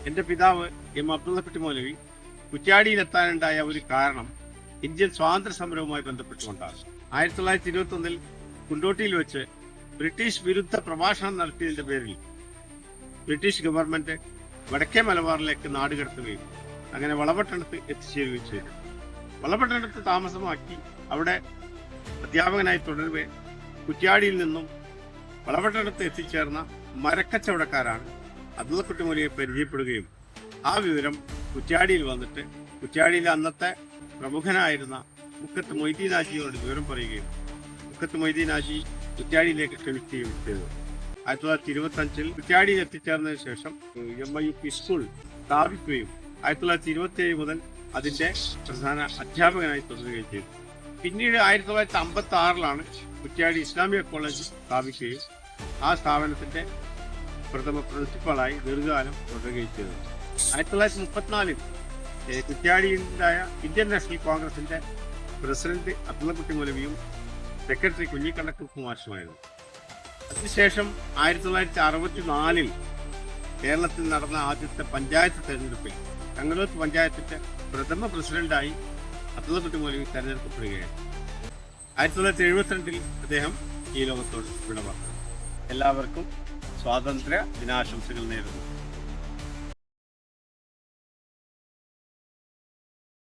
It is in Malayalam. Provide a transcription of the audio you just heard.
എൻ്റെ പിതാവ് എം അബ്ദുള്ളക്കുട്ടി മൗലവി കുറ്റ്യാടിയിലെത്താനുണ്ടായ ഒരു കാരണം ഇന്ത്യൻ സ്വാതന്ത്ര്യ സമരവുമായി ബന്ധപ്പെട്ടുകൊണ്ടാണ്. 1921 കുണ്ടോട്ടിയിൽ വെച്ച് ബ്രിട്ടീഷ് വിരുദ്ധ പ്രഭാഷണം നടത്തിയതിന്റെ പേരിൽ ബ്രിട്ടീഷ് ഗവൺമെന്റ് വടക്കേ മലബാറിലേക്ക് നാടുകടത്തുകയും അങ്ങനെ വളപട്ടണത്ത് എത്തിച്ചേരുകയും ചെയ്തു. വളപട്ടണത്ത് താമസമാക്കി അവിടെ അധ്യാപകനായി തുടരുകയെ കുറ്റ്യാടിയിൽ നിന്നും വളപട്ടണത്ത് എത്തിച്ചേർന്ന മരക്കച്ചവടക്കാരാണ് അബ്ദുള്ളക്കുട്ടി മൗലവിയെ പരിചയപ്പെടുകയും ആ വിവരം കുറ്റ്യാടിയിൽ വന്നിട്ട് കുറ്റ്യാടിയിലെ അന്നത്തെ പ്രമുഖനായിരുന്ന മുക്കത്ത് മൊയ്തീൻ ഹാജിയോട് വിവരം പറയുകയും മുക്കത്ത് മൊയ്തീൻ ഹാജി കുറ്റ്യാടിയിലേക്ക് ക്ഷണിക്കുകയും ചെയ്തു. 1925 കുറ്റ്യാടിയിൽ എത്തിച്ചേർന്നതിന് ശേഷം MIUP സ്കൂൾ സ്ഥാപിക്കുകയും 1927 മുതൽ അതിന്റെ പ്രധാന അധ്യാപകനായി തുടരുകയും ചെയ്തു. പിന്നീട് 1956 കുറ്റ്യാടി ഇസ്ലാമിക കോളേജ് സ്ഥാപിക്കുകയും ആ സ്ഥാപനത്തിന്റെ പ്രഥമ പ്രിൻസിപ്പളായി ദീർഘകാലം തുടരുകയും ചെയ്തു. 1934 കുറ്റ്യാടിയിലുണ്ടായ ഇന്ത്യൻ നാഷണൽ കോൺഗ്രസിന്റെ പ്രസിഡന്റ് അബ്ദുള്ളക്കുട്ടി മൗലവിയും സെക്രട്ടറി കുഞ്ഞിക്കണ്ണക്കുറുപ്പ് മാഷുമായിരുന്നു. അതിനുശേഷം 1964 കേരളത്തിൽ നടന്ന ആദ്യത്തെ പഞ്ചായത്ത് തെരഞ്ഞെടുപ്പിൽ കങ്ങലോത്ത് പഞ്ചായത്തിന്റെ പ്രഥമ പ്രസിഡന്റായി അബ്ദുള്ളക്കുട്ടി മൗലവി തെരഞ്ഞെടുക്കപ്പെടുകയാണ്. 1972 അദ്ദേഹം ഈ ലോകത്തോട് വിട പറഞ്ഞു. എല്ലാവർക്കും സ്വാതന്ത്ര്യ ദിനാശംസകൾ നേരുന്നു.